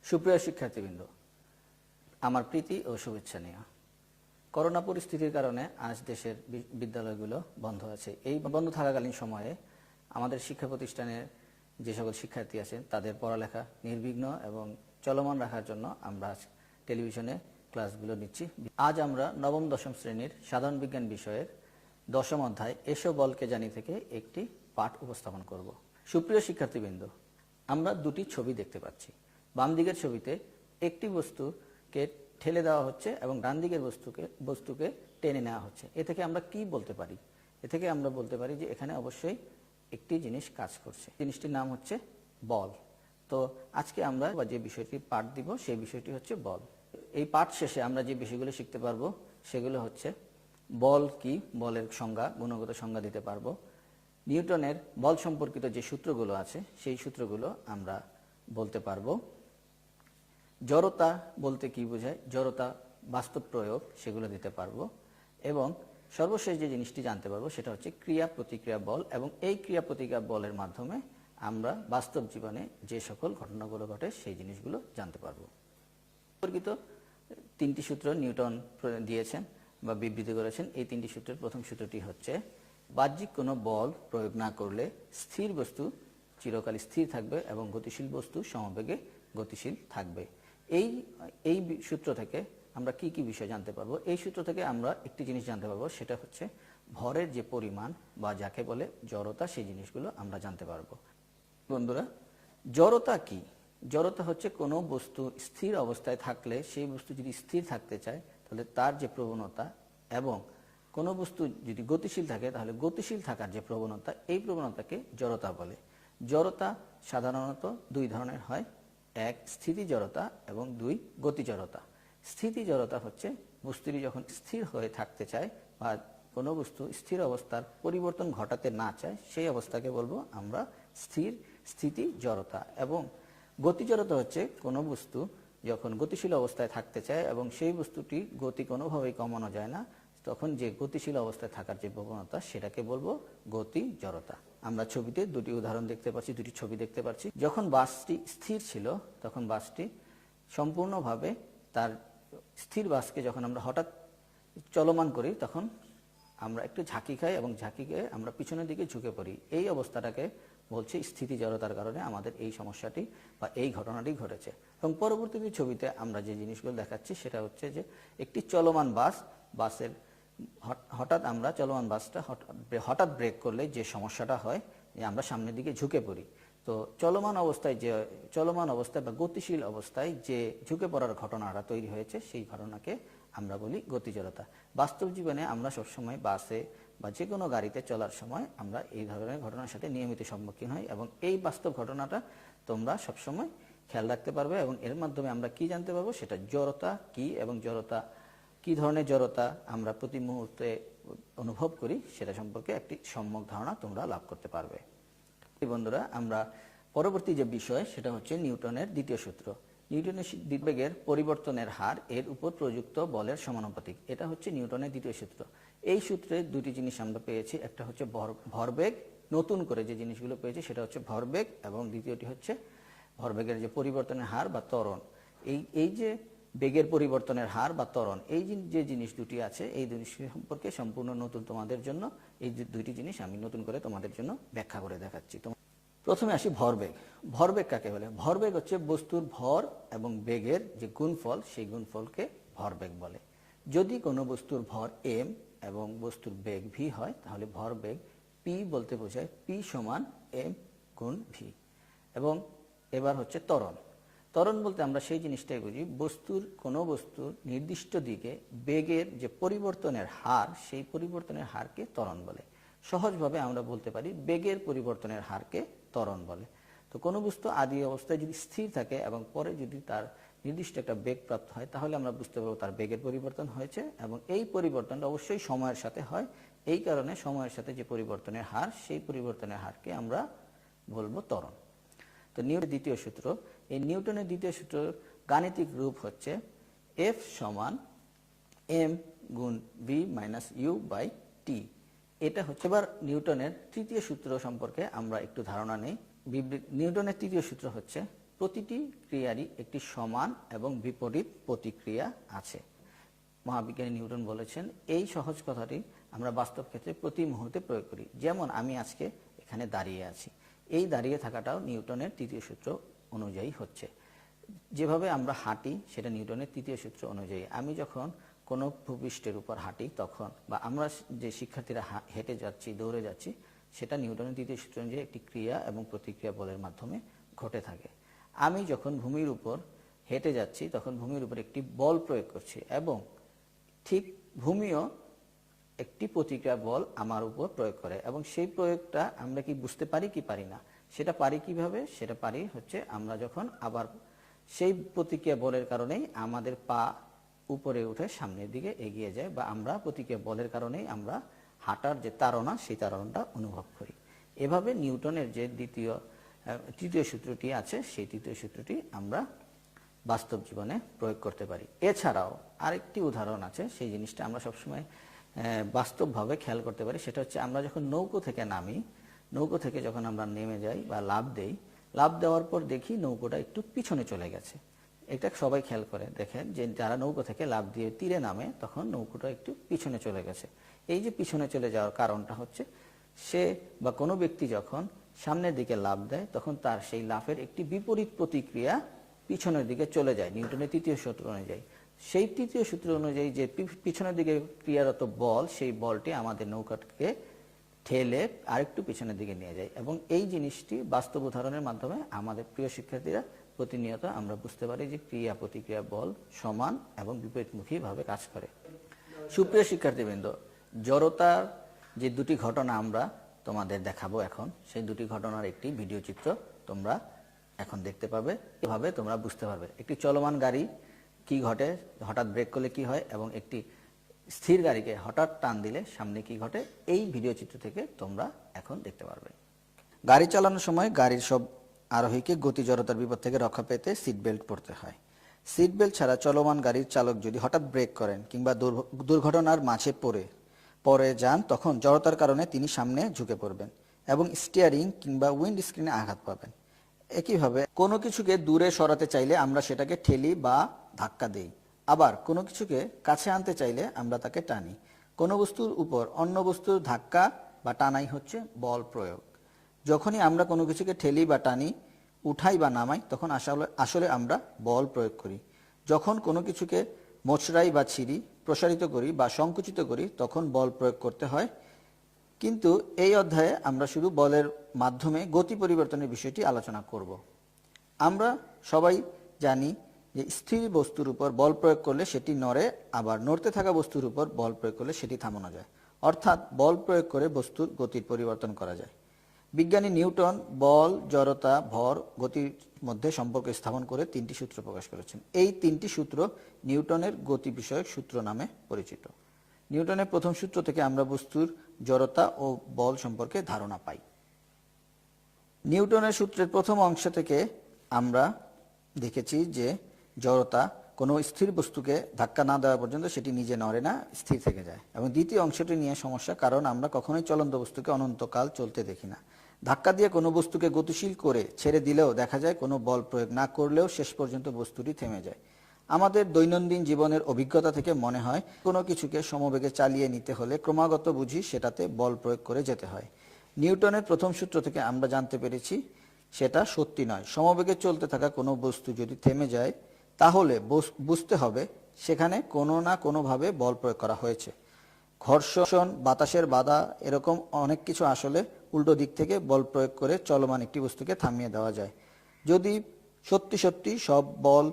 সুপ্রিয় শিক্ষার্থীবৃন্দ, আমার প্রীতি ও শুভেচ্ছা নিয়ে। করোনা পরিস্থিতির কারণে আজ দেশের বিদ্যালয়গুলো বন্ধ আছে। এই বন্ধ থাকাকালীন সময়ে আমাদের শিক্ষা প্রতিষ্ঠানের যে সকল শিক্ষার্থী আছেন তাদের পড়ালেখা নির্বিঘ্ন এবং চলমান রাখার জন্য আমরা টেলিভিশনে ক্লাসগুলো নিচ্ছি। আজ আমরা নবম দশম শ্রেণীর সাধারণ বিজ্ঞান বিষয়ের 10ম অধ্যায় এসো বলকে জানি থেকে একটি পাঠ উপস্থাপন করব। সুপ্রিয় শিক্ষার্থীবৃন্দ, আমরা দুটি ছবি দেখতে পাচ্ছি। বাম দিকের ছবিতে একটি বস্তুকে ঠেলে দেওয়া হচ্ছে এবং ডান দিকের বস্তুকে টেনে নেওয়া হচ্ছে। এ থেকে আমরা কি বলতে পারি? এ থেকে আমরা বলতে পারি যে এখানে অবশ্যই একটি জিনিস কাজ করছে। জিনিসটির নাম হচ্ছে বল। তো আজকে আমরা যে বিষয়টি পাঠ দিব সেই বিষয়টি হচ্ছে বল। এই পাঠ শেষে আমরা যে বিষয়গুলো শিখতে পারবো সেগুলো হচ্ছে বল কি, বলের সংজ্ঞা, গুণগত সংজ্ঞা দিতে পারবো। নিউটনের বল সম্পর্কিত যে সূত্রগুলো আছে সেই সূত্রগুলো আমরা বলতে পারবো। জড়তা বলতে কি বোঝায়, জড়তা বাস্তব প্রয়োগ সেগুলো দিতে পারবো। এবং সর্বশেষ যে জিনিসটি জানতে পারবো সেটা হচ্ছে ক্রিয়া প্রতিক্রিয়া বল, এবং এই ক্রিয়া প্রতিক্রিয়া বলের মাধ্যমে আমরা বাস্তব জীবনে যে সকল ঘটনাগুলো ঘটে সেই জিনিসগুলো জানতে পারবো। সম্পর্কিত 3টি সূত্র নিউটন দিয়েছেন বা বিবৃতি করেছেন। এই 3টি সূত্রের প্রথম সূত্রটি হচ্ছে বাহ্যিক কোনো বল প্রয়োগ না করলে স্থির বস্তু চিরকাল স্থির থাকবে এবং গতিশীল বস্তু সমবেগে গতিশীল থাকবে। এই সূত্র থেকে আমরা কি কি বিষয় জানতে পারবো? এই সূত্র থেকে আমরা একটি জিনিস জানতে পারবো, সেটা হচ্ছে ভরের যে পরিমাণ বা যাকে বলে জড়তা, সেই জিনিসগুলো আমরা জানতে পারবো। বন্ধুরা, জড়তা কি? জড়তা হচ্ছে কোনো বস্তু স্থির অবস্থায় থাকলে, সেই বস্তু যদি স্থির থাকতে চায় তাহলে তার যে প্রবণতা, এবং কোনো বস্তু যদি গতিশীল থাকে তাহলে গতিশীল থাকার যে প্রবণতা, এই প্রবণতাকে জড়তা বলে। জড়তা সাধারণত 2 ধরনের হয়, 1 স্থিতি জড়তা এবং 2 গতি জড়তা। স্থিতি জড়তা হচ্ছে বস্তুটি যখন স্থির হয়ে থাকতে চায় বা কোনো বস্তু স্থির অবস্থার পরিবর্তন ঘটাতে না চায়, সেই অবস্থাকে বলবো আমরা স্থিতি জড়তা। এবং গতি জড়তা হচ্ছে কোনো বস্তু যখন গতিশীল অবস্থায় থাকতে চায় এবং সেই বস্তুটি গতি কোনোভাবেই কমানো যায় না, তখন যে গতিশীল অবস্থায় থাকার যে প্রবণতা সেটাকে বলবো গতি জড়তা। আমরা ছবিতে 2টি উদাহরণ দেখতে পাচ্ছি, 2টি ছবি দেখতে পাচ্ছি। যখন বাসটি স্থির ছিল তখন বাসটি সম্পূর্ণভাবে তার স্থির বাসকে যখন আমরা হঠাৎ চলমান করি তখন আমরা একটু ঝাঁকি খাই এবং ঝাঁকি খেয়ে আমরা পিছনের দিকে ঝুঁকে পড়ি। এই অবস্থাটাকে বলছে স্থিতি জড়তার কারণে আমাদের এই সমস্যাটি বা এই ঘটনাটি ঘটেছে। এবং পরবর্তী ছবিতে আমরা যে জিনিসগুলো দেখাচ্ছি সেটা হচ্ছে যে একটি চলমান বাসের হঠাৎ আমরা চলমান বাসটা হঠাৎ ব্রেক করলে যে সমস্যাটা হয় যে আমরা সামনের দিকে ঝুঁকে পড়ি। তো চলমান অবস্থায় বা গতিশীল অবস্থায় যে ঝুঁকে পড়ার ঘটনাটা তৈরি হয়েছে সেই ঘটনাকে আমরা বলি গতি জড়তা। বাস্তব জীবনে আমরা সবসময় বাসে বা যে কোনো গাড়িতে চলার সময় আমরা এই ধরনের ঘটনার সাথে নিয়মিত সম্মুখীন হই, এবং এই বাস্তব ঘটনাটা তোমরা সবসময় খেয়াল রাখতে পারবে। এবং এর মাধ্যমে আমরা কি জানতে পারবো সেটা জড়তা কি, এবং জড়তা কি ধরনের জড়তা আমরা প্রতি মুহূর্তে অনুভব করি সেটা সম্পর্কে একটি সম্যক ধারণা তোমরা লাভ করতে পারবে। বন্ধুরা, আমরা পরবর্তী যে বিষয় সেটা হচ্ছে নিউটনের দ্বিতীয় সূত্র। নিউটনের বেগের পরিবর্তনের হার এর উপর প্রযুক্ত বলের সমানুপাতিক। এটা হচ্ছে নিউটনের দ্বিতীয় সূত্র। এই সূত্রে 2টি জিনিস আমরা পেয়েছি, একটা হচ্ছে ভরবেগ, নতুন করে যে জিনিসগুলো পেয়েছি সেটা হচ্ছে ভরবেগ, এবং দ্বিতীয়টি হচ্ছে ভরবেগের যে পরিবর্তনের হার বা ত্বরণ। এই যে বেগের পরিবর্তনের হার বা ত্বরণ, এই যে জিনিস দুটি আছে এই জিনিস সম্পর্কে সম্পূর্ণ নতুন তোমাদের জন্য এই 2টি জিনিস আমি নতুন করে তোমাদের জন্য ব্যাখ্যা করে দেখাচ্ছি। প্রথমে আসি ভরবেগ। ভরবেগ কাকে বলে? ভরবেগ হচ্ছে বস্তুর ভর এবং বেগের যে গুণফল, সেই গুণফলকে ভরবেগ বলে। যদি কোনো বস্তুর ভর m এবং বস্তুর বেগ v হয় তাহলে ভরবেগ p বলতে বোঝায় p সমান m গুণ v। এবং এবার হচ্ছে ত্বরণ। ত্বরণ বলতে আমরা সেই জিনিসটাই বুঝি, কোনো বস্তুর নির্দিষ্ট দিকে বেগের যে পরিবর্তনের হার, সেই পরিবর্তনের হারকে ত্বরণ বলে। সহজভাবে আমরা বলতে পারি বেগের পরিবর্তনের হারকে ত্বরণ বলে। তো কোনো বস্তু আদি অবস্থায় যদি স্থির থাকে এবং পরে যদি তার নির্দিষ্ট একটা বেগ প্রাপ্ত হয় তাহলে আমরা বুঝতে পারবো তার বেগের পরিবর্তন হয়েছে, এবং এই পরিবর্তনটা অবশ্যই সময়ের সাথে হয়। এই কারণে সময়ের সাথে যে পরিবর্তনের হার, সেই পরিবর্তনের হারকে আমরা বলবো ত্বরণ। তো নিউটনের দ্বিতীয় সূত্র, এই নিউটনের দ্বিতীয় সূত্রের গাণিতিক রূপ হচ্ছে F সমান m গুণ v minus u by t। এটা হচ্ছে। এবার নিউটনের তৃতীয় সূত্র সম্পর্কে আমরা একটু ধারণা নেই। নিউটনের তৃতীয় সূত্র হচ্ছে প্রতিটি ক্রিয়ারই একটি সমান এবং বিপরীত প্রতিক্রিয়া আছে। মহাবিজ্ঞানী নিউটন বলেছেন, এই সহজ কথাটি আমরা বাস্তব ক্ষেত্রে প্রতি মুহূর্তে প্রয়োগ করি। যেমন আমি আজকে এখানে দাঁড়িয়ে আছি, এই দাঁড়িয়ে থাকাটাও নিউটনের তৃতীয় সূত্র অনুযায়ী হচ্ছে। যেভাবে আমরা হাঁটি সেটা নিউটনের তৃতীয় সূত্র অনুযায়ী। আমি যখন কোনো ভূপৃষ্ঠের উপর হাঁটি তখন, বা আমরা যে শিক্ষার্থীরা হেঁটে যাচ্ছি, দৌড়ে যাচ্ছি, সেটা নিউটনের তৃতীয় সূত্র অনুযায়ী একটি ক্রিয়া এবং প্রতিক্রিয়া বলের মাধ্যমে ঘটে থাকে। আমি যখন ভূমির উপর হেঁটে যাচ্ছি তখন ভূমির উপর একটি বল প্রয়োগ করছি, এবং ঠিক ভূমিও একটি প্রতিক্রিয়া বল আমার উপর প্রয়োগ করে, এবং সেই প্রয়োগটা আমরা কি বুঝতে পারি কি পারি না? সেটা পারি কিভাবে? সেটা পারি হচ্ছে আমরা যখন আবার সেই প্রতিক্রিয়া বলের কারণেই আমাদের পা উপরে উঠে সামনের দিকে এগিয়ে যায়, বা আমরা প্রতিক্রিয়া বলের কারণেই আমরা হাঁটার যে তাড়না, সেই তাড়নাটা অনুভব করি। এভাবে নিউটনের যে তৃতীয় সূত্রটি আছে, সেই তৃতীয় সূত্রটি আমরা বাস্তব জীবনে প্রয়োগ করতে পারি। এছাড়াও আরেকটি উদাহরণ আছে, সেই জিনিসটা আমরা সবসময় বাস্তবভাবে খেয়াল করতে পারি। সেটা হচ্ছে আমরা যখন নৌকো থেকে নামি, নৌকো থেকে যখন আমরা নেমে যাই বা লাফ দেই, লাফ দেওয়ার পর দেখি নৌকোটা একটু পিছনে চলে গেছে। এটা সবাই খেয়াল করে দেখেন যে যারা নৌকো থেকে লাফ দিয়ে তীরে নামে তখন নৌকোটা একটু পিছনে চলে গেছে। এই যে পিছনে চলে যাওয়ার কারণটা হচ্ছে, সে বা কোনো ব্যক্তি যখন সামনের দিকে লাফ দেয় তখন তার সেই লাফের একটি বিপরীত প্রতিক্রিয়া পিছনের দিকে চলে যায় নিউটনের তৃতীয় সূত্র অনুযায়ী। সেই তৃতীয় সূত্র অনুযায়ী যে পিছনের দিকে ক্রিয়ারত বল, সেই বলটি আমাদের নৌকাকে ঠেলে আরেকটু পিছনের দিকে নিয়ে যায়, এবং এই জিনিসটি বাস্তব উদাহরণের মাধ্যমে আমাদের প্রিয় শিক্ষার্থীরা প্রতিনিয়ত আমরা বুঝতে পারি যে ক্রিয়া প্রতিক্রিয়া বল সমান এবং বিপরীতমুখী ভাবে কাজ করে। সুপ্রিয় শিক্ষার্থীবৃন্দ, জড়তার যে দুটি ঘটনা আমরা তোমাদের দেখাবো এখন, সেই দুটি ঘটনার একটি ভিডিও চিত্র তোমরা এখন দেখতে পাবে। এভাবে তোমরা বুঝতে পারবে একটি চলমান গাড়ি কি ঘটে, হঠাৎ ব্রেক করলে কি হয়, এবং একটি স্থির গাড়িকে হঠাৎ টান দিলে সামনে কি ঘটে, এই ভিডিও চিত্র থেকে তোমরা এখন দেখতে পারবে। গাড়ি চালানোর সময় গাড়ির সব আরোহীকে গতি জড়তার বিপদ থেকে রক্ষা পেতে সিট বেল্ট পরতে হয়। সিট বেল্ট ছাড়া চলমান গাড়ির চালক যদি হঠাৎ ব্রেক করেন কিংবা দুর্ঘটনার মাঝে পড়ে যান, তখন জড়তার কারণে তিনি সামনে ঝুঁকে পড়বেন এবং স্টিয়ারিং কিংবা উইন্ড স্ক্রিনে আঘাত পাবেন। একইভাবে কোনো কিছুকে দূরে সরাতে চাইলে আমরা সেটাকে ঠেলি বা ধাক্কা দেই, আবার কোনো কিছুকে কাছে আনতে চাইলে আমরা তাকে টানি। কোনো বস্তুর উপর অন্য বস্তুর ধাক্কা বা টানাই হচ্ছে বল প্রয়োগ। যখনই আমরা কোনো কিছুকে ঠেলি বা টানি, উঠাই বা নামাই, তখন আসলে আমরা বল প্রয়োগ করি। যখন কোনো কিছুকে মোচড়াই বা ছিঁড়ি, প্রসারিত করি বা সংকুচিত করি, তখন বল প্রয়োগ করতে হয়। কিন্তু এই অধ্যায়ে আমরা শুধু বলের মাধ্যমে গতি পরিবর্তনের বিষয়টি আলোচনা করব। আমরা সবাই জানি যে স্থির বস্তুর উপর বল প্রয়োগ করলে সেটি নড়ে, আবার নড়তে থাকা বস্তুর উপর বল প্রয়োগ করলে সেটি থামানো যায়। অর্থাৎ বল প্রয়োগ করে বস্তুর গতির পরিবর্তন করা যায়। বিজ্ঞানী নিউটন বল, জড়তা, ভর, গতির মধ্যে সম্পর্ক স্থাপন করে তিনটি সূত্র প্রকাশ করেছেন। এই তিনটি সূত্র নিউটনের গতি বিষয়ক সূত্র নামে পরিচিত। নিউটনের প্রথম সূত্র থেকে আমরা বস্তুর জড়তা ও বল সম্পর্কে ধারণা পাই। নিউটনের সূত্রের প্রথম অংশ থেকে আমরা দেখেছি যে জড়তা কোনো স্থির বস্তুকে ধাক্কা না দেওয়া পর্যন্ত সেটি নিজে নড়ে না, স্থির থেকে যায়। এবং দ্বিতীয় অংশটি নিয়ে সমস্যা, কারণ আমরা কখনোই চলন্ত বস্তুকে অনন্তকাল চলতে দেখি না। ধাক্কা দিয়ে কোনো বস্তুকে গতিশীল করে ছেড়ে দিলেও দেখা যায় কোনো বল প্রয়োগ না করলেও শেষ পর্যন্ত বস্তুটি থেমে যায়। আমাদের দৈনন্দিন জীবনের অভিজ্ঞতা থেকে মনে হয় কোনো কিছুকে সমবেগে চালিয়ে নিতে হলে ক্রমাগত বুঝি সেটাতে বল প্রয়োগ করে যেতে হয়। নিউটনের প্রথম সূত্র থেকে আমরা জানতে পেরেছি সেটা সত্যি নয়। সমবেগে চলতে থাকা কোনো বস্তু যদি থেমে যায়, তাহলে বুঝতে হবে সেখানে কোনো না কোনোভাবে বল প্রয়োগ করা হয়েছে। ঘর্ষণ, বাতাসের বাধা, এরকম অনেক কিছু আসলে উল্টো দিক থেকে বল প্রয়োগ করে চলমান একটি বস্তুকে থামিয়ে দেওয়া যায়। যদি সত্যি সত্যি সব বল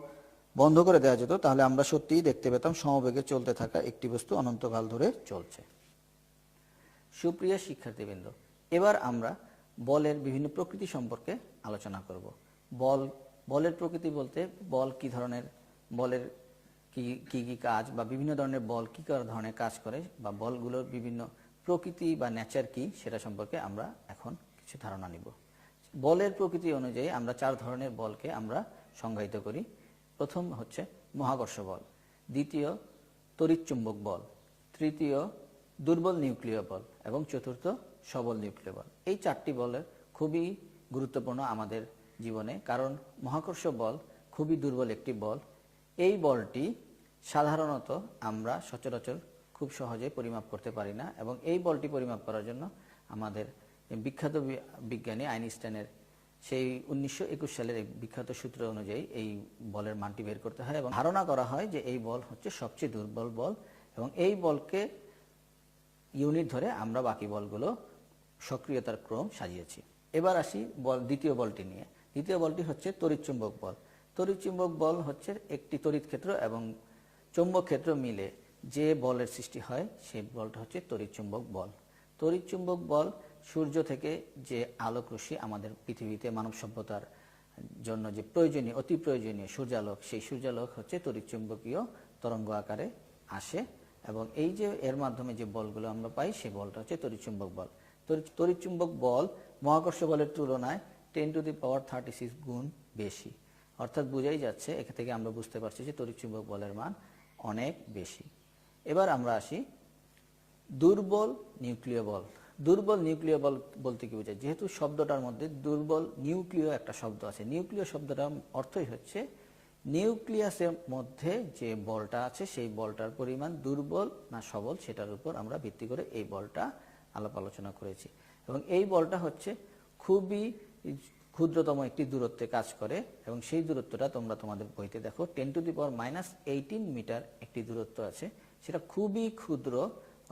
বন্ধ করে দেওয়া যেত, তাহলে আমরা সত্যিই দেখতে পেতাম সমবেগে চলতে থাকা একটি বস্তু অনন্তকাল ধরে চলছে। সুপ্রিয় শিক্ষার্থীবৃন্দ, এবার আমরা বলের বিভিন্ন প্রকৃতি সম্পর্কে আলোচনা করব। বলের প্রকৃতি বলতে বল কি ধরনের, বলের কি কি কাজ, বা বিভিন্ন ধরনের বল কি ধরনের কাজ করে, বা বলগুলোর বিভিন্ন প্রকৃতি বা নেচার কি, সেটা সম্পর্কে আমরা এখন কিছু ধারণা নিব। বলের প্রকৃতি অনুযায়ী আমরা 4 ধরনের বলকে আমরা সংজ্ঞায়িত করি। প্রথম হচ্ছে মহাকর্ষ বল, দ্বিতীয় তড়িৎচুম্বক বল, তৃতীয় দুর্বল নিউক্লিয় বল এবং চতুর্থ সবল নিউক্লিয় বল। এই 4টি বলের খুবই গুরুত্বপূর্ণ আমাদের জীবনে, কারণ মহাকর্ষ বল খুবই দুর্বল একটি বল। এই বলটি সাধারণত আমরা সচরাচর খুব সহজে পরিমাপ করতে পারি না, এবং এই বলটি পরিমাপ করার জন্য আমাদের বিখ্যাত বিজ্ঞানী আইনস্টাইনের সেই 1921 সালের এক বিখ্যাত সূত্র অনুযায়ী এই বলের মানটি বের করতে হয়, এবং ধারণা করা হয় যে এই বল হচ্ছে সবচেয়ে দুর্বল বল, এবং এই বলকে ইউনিট ধরে আমরা বাকি বলগুলো সক্রিয়তার ক্রম সাজিয়েছি। এবার আসি দ্বিতীয় বলটি নিয়ে। দ্বিতীয় বলটি হচ্ছে তড়িৎচুম্বক বল। তড়িৎচুম্বক বল হচ্ছে একটি তড়িৎ ক্ষেত্র এবং চৌম্বক ক্ষেত্র মিলে যে বলের সৃষ্টি হয়, সেই বলটা হচ্ছে তড়িৎচুম্বক বল। তড়িৎচুম্বক বল সূর্য থেকে যে আলোক রশ্মি আমাদের পৃথিবীতে মানব সভ্যতার জন্য যে প্রয়োজনীয়, অতি প্রয়োজনীয় সূর্যালোক, সেই সূর্যালোক হচ্ছে তড়িৎচুম্বকীয় তরঙ্গ আকারে আসে, এবং এই যে এর মাধ্যমে যে বলগুলো আমরা পাই, সেই বলটা হচ্ছে তড়িৎচুম্বক বল। তড়িৎচুম্বক বল মহাকর্ষ বলের তুলনায় 10⁻36 গুণ বেশি। অর্থাৎ বোঝাই যাচ্ছে, এখান থেকে আমরা বুঝতে পারছি যে তড়িৎচুম্বক বলের মান অনেক বেশি। এবার আমরা আসি দুর্বল নিউক্লিয় বল। দুর্বল নিউক্লিয় বল বলতে কি বোঝায়? যেহেতু শব্দটার মধ্যে দুর্বল নিউক্লিয় একটা শব্দ আছে, নিউক্লিয় শব্দটার অর্থই হচ্ছে নিউক্লিয়াসের মধ্যে যে বলটা আছে, সেই বলটার পরিমাণ দুর্বল না সবল, সেটার উপর আমরা ভিত্তি করে এই বলটা আলাপ আলোচনা করেছি। এবং এই বলটা হচ্ছে খুবই ক্ষুদ্রতম একটি দূরত্বে কাজ করে, এবং সেই দূরত্বটা তোমরা তোমাদের বইতে দেখো 10⁻18 মিটার একটি দূরত্ব আছে। সেটা খুবই ক্ষুদ্র,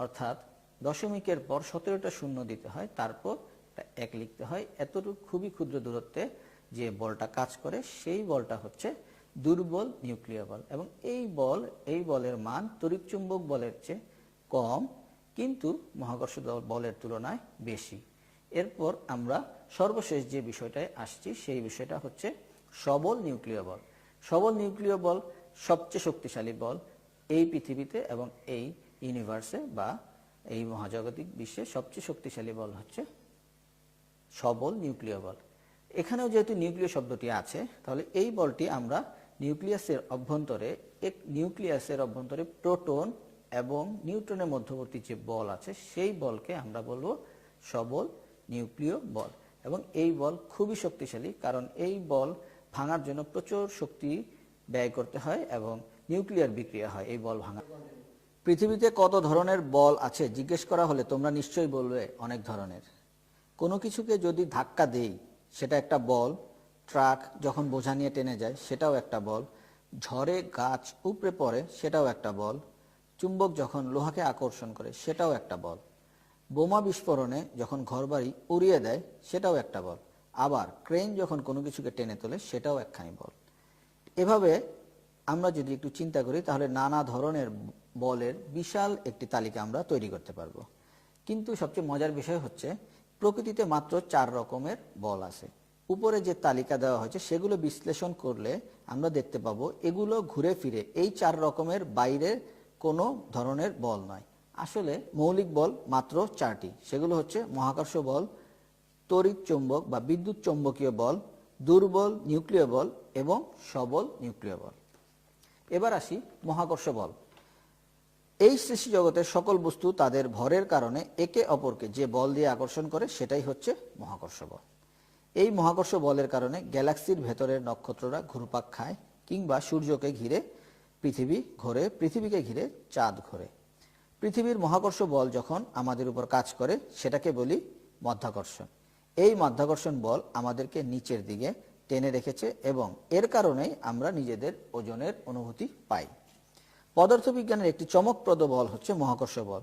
অর্থাৎ দশমিকের পর 17টা শূন্য দিতে হয়, তারপর এক লিখতে হয়। এতটুকু খুবই ক্ষুদ্র দূরত্বে যে বলটা কাজ করে, সেই বলটা হচ্ছে দুর্বল নিউক্লিয় বল। এবং এই বলের মান তড়িৎচুম্বক বলের চেয়ে কম, কিন্তু মহাকর্ষ বলের তুলনায় বেশি। এরপর আমরা সর্বশেষ যে বিষয়টায় আসছি, সেই বিষয়টা হচ্ছে সবল নিউক্লিয় বল। সবল নিউক্লিয় বল সবচেয়ে শক্তিশালী বল এই পৃথিবীতে এবং এই ইউনিভার্সে বা এই মহাজাগতিক বিশ্বে। সবচেয়ে শক্তিশালী বল হচ্ছে সবল নিউক্লিয় বল। এখানেও যেহেতু নিউক্লিয় শব্দটি আছে, তাহলে এই বলটি আমরা নিউক্লিয়াসের অভ্যন্তরে প্রোটন এবং নিউট্রনের মধ্যবর্তী যে বল আছে, সেই বলকে আমরা বলবো সবল নিউক্লিয় বল। এবং এই বল খুবই শক্তিশালী, কারণ এই বল ভাঙার জন্য প্রচুর শক্তি ব্যয় করতে হয় এবং নিউক্লিয়ার বিক্রিয়া হয় এই বল ভাঙা। পৃথিবীতে কত ধরনের বল আছে জিজ্ঞেস করা হলে তোমরা নিশ্চয়ই বলবে অনেক ধরনের। কোনো কিছুকে যদি ধাক্কা দেই, সেটা একটা বল। ট্রাক যখন বোঝা নিয়ে টেনে যায়, সেটাও একটা বল। ঝড়ে গাছ উপড়ে পড়ে, সেটাও একটা বল। চুম্বক যখন লোহাকে আকর্ষণ করে, সেটাও একটা বল। বোমা বিস্ফোরণে যখন ঘরবাড়ি উড়িয়ে দেয়, সেটাও একটা বল। আবার ক্রেন যখন কোনো কিছুকে টেনে তোলে, সেটাও একখানি বল। এভাবে আমরা যদি একটু চিন্তা করি, তাহলে নানা ধরনের বলের বিশাল একটি তালিকা আমরা তৈরি করতে পারবো। কিন্তু সবচেয়ে মজার বিষয় হচ্ছে, প্রকৃতিতে মাত্র 4 রকমের বল আছে। উপরে যে তালিকা দেওয়া হয়েছে, সেগুলো বিশ্লেষণ করলে আমরা দেখতে পাবো এগুলো ঘুরে ফিরে এই 4 রকমের বাইরে কোনো ধরনের বল নয়। আসলে মৌলিক বল মাত্র 4টি। সেগুলো হচ্ছে মহাকর্ষ বল, তড়িৎ চৌম্বক বা বিদ্যুৎ চৌম্বকীয় বল, দুর্বল নিউক্লিয় বল এবং সবল নিউক্লিয় বল। এবার আসি মহাকর্ষ বল। এই সৃষ্টি জগতের সকল বস্তু তাদের ভরের কারণে একে অপরকে যে বল দিয়ে আকর্ষণ করে, সেটাই হচ্ছে মহাকর্ষ বল। এই মহাকর্ষ বলের কারণে গ্যালাক্সির ভেতরের নক্ষত্ররা ঘুরপাক খায়, কিংবা সূর্যকে ঘিরে পৃথিবী ঘোরে, পৃথিবীকে ঘিরে চাঁদ ঘোরে। পৃথিবীর মহাকর্ষ বল যখন আমাদের উপর কাজ করে, সেটাকে বলি মাধ্যাকর্ষণ। এই মাধ্যাকর্ষণ বল আমাদেরকে নিচের দিকে টেনে রেখেছে, এবং এর কারণেই আমরা নিজেদের ওজনের অনুভূতি পাই। পদার্থবিজ্ঞানের একটি চমকপ্রদ বল হচ্ছে মহাকর্ষ বল।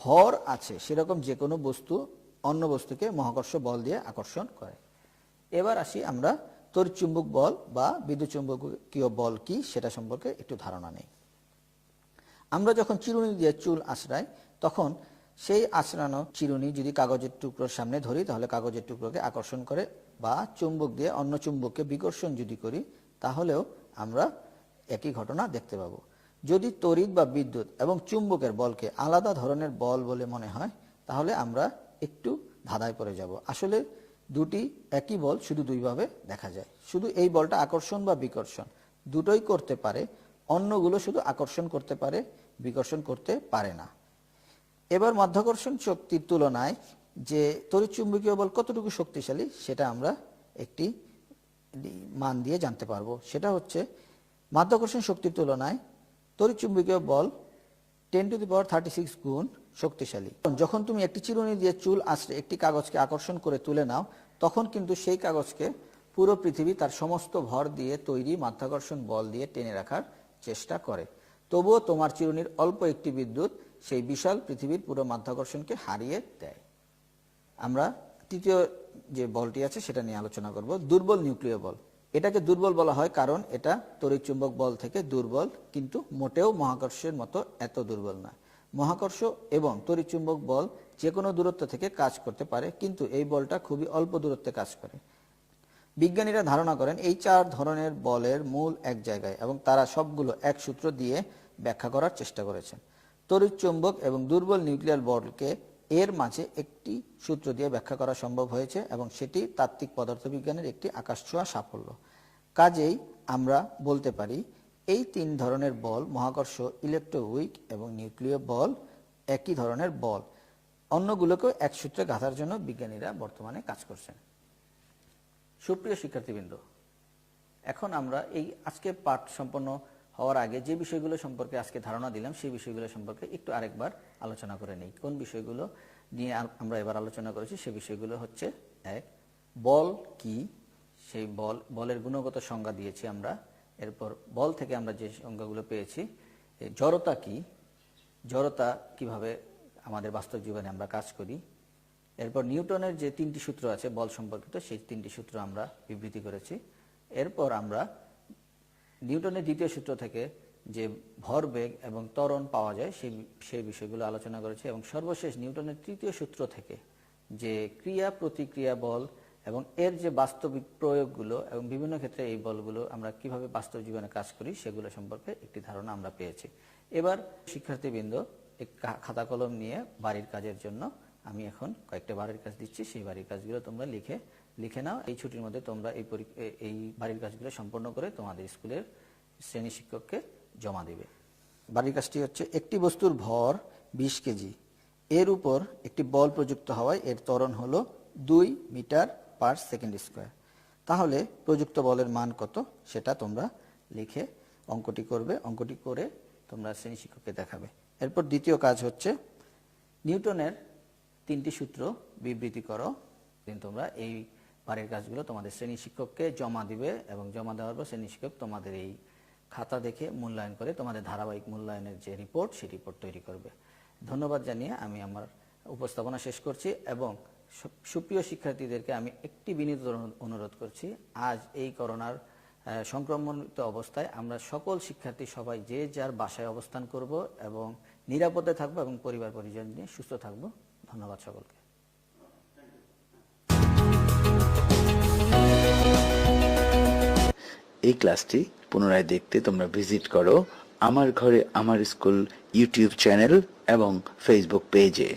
ভর আছে সেরকম যে কোনো বস্তু অন্য বস্তুকে মহাকর্ষ বল দিয়ে আকর্ষণ করে। এবার আসি আমরা তড়িৎচুম্বক বল বা বিদ্যুৎ চুম্বকীয় বল কি, সেটা সম্পর্কে একটু ধারণা নেই। আমরা যখন চিরুনি দিয়ে চুল আঁচড়াই, তখন সেই আঁচড়ানো চিরুনি যদি কাগজের টুকরোর সামনে ধরি, তাহলে কাগজের টুকরোকে আকর্ষণ করে, বা চুম্বক দিয়ে অন্য চুম্বককে বিকর্ষণ যদি করি, তাহলেও আমরা একই ঘটনা দেখতে পাবো। যদি তড়িৎ বা বিদ্যুৎ এবং চুম্বকের বলকে আলাদা ধরনের বল বলে মনে হয়, তাহলে আমরা একটু ধাঁধায় পড়ে যাব। আসলে দুটি একই বল, শুধু দুইভাবে দেখা যায়। শুধু এই বলটা আকর্ষণ বা বিকর্ষণ দুটোই করতে পারে, অন্যগুলো শুধু আকর্ষণ করতে পারে, বিকর্ষণ করতে পারে না। এবার মাধ্যাকর্ষণ শক্তির তুলনায় যে তড়িৎচুম্বকীয় বল কতটুকু শক্তিশালী, সেটা আমরা একটি মান দিয়ে জানতে পারবো। সেটা হচ্ছে মাধ্যাকর্ষণ শক্তির তুলনায় তড়িৎচুম্বকীয় বল 10⁻36 গুণ শক্তিশালী। যখন তুমি একটি চিরুনি দিয়ে চুল আঁচড়ে একটি কাগজকে আকর্ষণ করে তুলে নাও, তখন কিন্তু সেই কাগজকে পুরো পৃথিবী তার সমস্ত ভর দিয়ে তৈরি মাধ্যাকর্ষণ বল দিয়ে টেনে রাখার চেষ্টা করে। তবুও তোমার চিরুনির অল্প একটি বিদ্যুৎ সেই বিশাল পৃথিবীর পুরো মাধ্যাকর্ষণকে হারিয়ে দেয়। আমরা তৃতীয় যে বলটি আছে সেটা নিয়ে আলোচনা করব, দুর্বল নিউক্লিয় বল। এটাকে দুর্বল বলা হয় কারণ এটা তড়িৎচুম্বক বল থেকে দুর্বল, কিন্তু মোটেও মহাকর্ষের মতো এত দুর্বল না। মহাকর্ষ এবং তড়িৎচুম্বক বল যে কোনো দূরত্ব থেকে কাজ করতে পারে, কিন্তু এই বলটা খুবই অল্প দূরত্বে কাজ করে। বিজ্ঞানীরা ধারণা করেন এই 4 ধরনের বলের মূল এক জায়গায় এবং তারা সবগুলো এক সূত্র দিয়ে ব্যাখ্যা করার চেষ্টা করেছেন। তড়িৎচুম্বক এবং দুর্বল নিউক্লিয়ার বলকে এর মাঝে একটি সূত্র দিয়ে ব্যাখ্যা করা সম্ভব হয়েছে এবং সেটি তাত্ত্বিক পদার্থবিজ্ঞানের একটি আকাশছোঁয়া সাফল্য। কাজেই আমরা বলতে পারি এই 3 ধরনের বল, মহাকর্ষ, ইলেকট্রোউইক এবং নিউক্লিয় বল, একই ধরনের বল। অন্যগুলোকেও এক সূত্রে গাঁথার জন্য বিজ্ঞানীরা বর্তমানে কাজ করছেন। সুপ্রিয় শিক্ষার্থীবৃন্দ, এখন আমরা এই আজকে পাঠ সম্পন্ন হওয়ার আগে যে বিষয়গুলো সম্পর্কে আজকে ধারণা দিলাম সেই বিষয়গুলো সম্পর্কে একটু আরেকবার আলোচনা করে নেই। কোন বিষয়গুলো নিয়ে আমরা এবার আলোচনা করেছি সে বিষয়গুলো হচ্ছে: 1, বল কি, সেই বলের গুণগত সংজ্ঞা দিয়েছি আমরা। এরপর বল থেকে আমরা যে সংজ্ঞাগুলো পেয়েছি, জড়তা কি, জড়তা কিভাবে আমাদের বাস্তব জীবনে আমরা কাজ করি। এরপর নিউটনের যে 3টি সূত্র আছে বল সম্পর্কিত, সেই 3টি সূত্র আমরা বিবৃতি করেছি। এরপর আমরা নিউটনের 2য় সূত্র থেকে যে ভরবেগ এবং ত্বরণ পাওয়া যায় সেই বিষয়গুলো আলোচনা করেছি। এবং সর্বশেষ নিউটনের 3য় সূত্র থেকে যে ক্রিয়া প্রতিক্রিয়া বল এবং এর যে বাস্তবিক প্রয়োগগুলো এবং বিভিন্ন ক্ষেত্রে এই বলগুলো আমরা কিভাবে বাস্তব জীবনে কাজ করি সেগুলো সম্পর্কে একটি ধারণা আমরা পেয়েছি। এবার শিক্ষার্থীবৃন্দ, খাতা কলম নিয়ে বাড়ির কাজের জন্য আমি এখন কয়েকটা বাড়ির কাজ দিচ্ছি। সেই বাড়ির কাজগুলো তোমরা লিখে নাও। এই ছুটির মধ্যে তোমরা এই বাড়ির কাজগুলো সম্পন্ন করে তোমাদের স্কুলের শ্রেণী শিক্ষককে জমা দেবে। বাড়ির কাজটি হচ্ছে: একটি বস্তুর ভর 20 কেজি, এর উপর একটি বল প্রযুক্ত হওয়ায় এর ত্বরণ হলো 2 মিটার পার সেকেন্ড স্কয়ার। তাহলে প্রযুক্ত বলের মান কত সেটা তোমরা লিখে অঙ্কটি করবে। অঙ্কটি করে তোমরা শ্রেণী শিক্ষককে দেখাবে। এরপর দ্বিতীয় কাজ হচ্ছে নিউটনের 3টি সূত্র বিবৃতি করো। তোমরা এই বাড়ির কাজগুলো তোমাদের শ্রেণী শিক্ষককে জমা দিবে এবং জমা দেওয়ার পর শ্রেণী শিক্ষক তোমাদের এই খাতা দেখে মূল্যায়ন করে তোমাদের ধারাবাহিক মূল্যায়নের যে রিপোর্ট সেই রিপোর্ট তৈরি করবে। ধন্যবাদ জানিয়ে আমি আমার উপস্থাপনা শেষ করছি এবং সুপ্রিয় শিক্ষার্থীদেরকে আমি একটি বিনীত অনুরোধ করছি, আজ এই করোনার সংক্রমণিত অবস্থায় আমরা সকল শিক্ষার্থী সবাই যে যার বাসায় অবস্থান করব এবং নিরাপদে থাকবো এবং পরিবার পরিজন নিয়ে সুস্থ থাকবো। ধন্যবাদ সকলকে। এই ক্লাসটি পুনরায় দেখতে তোমরা ভিজিট করো আমার ঘরে আমার স্কুল ইউটিউব চ্যানেল এবং ফেসবুক পেজে।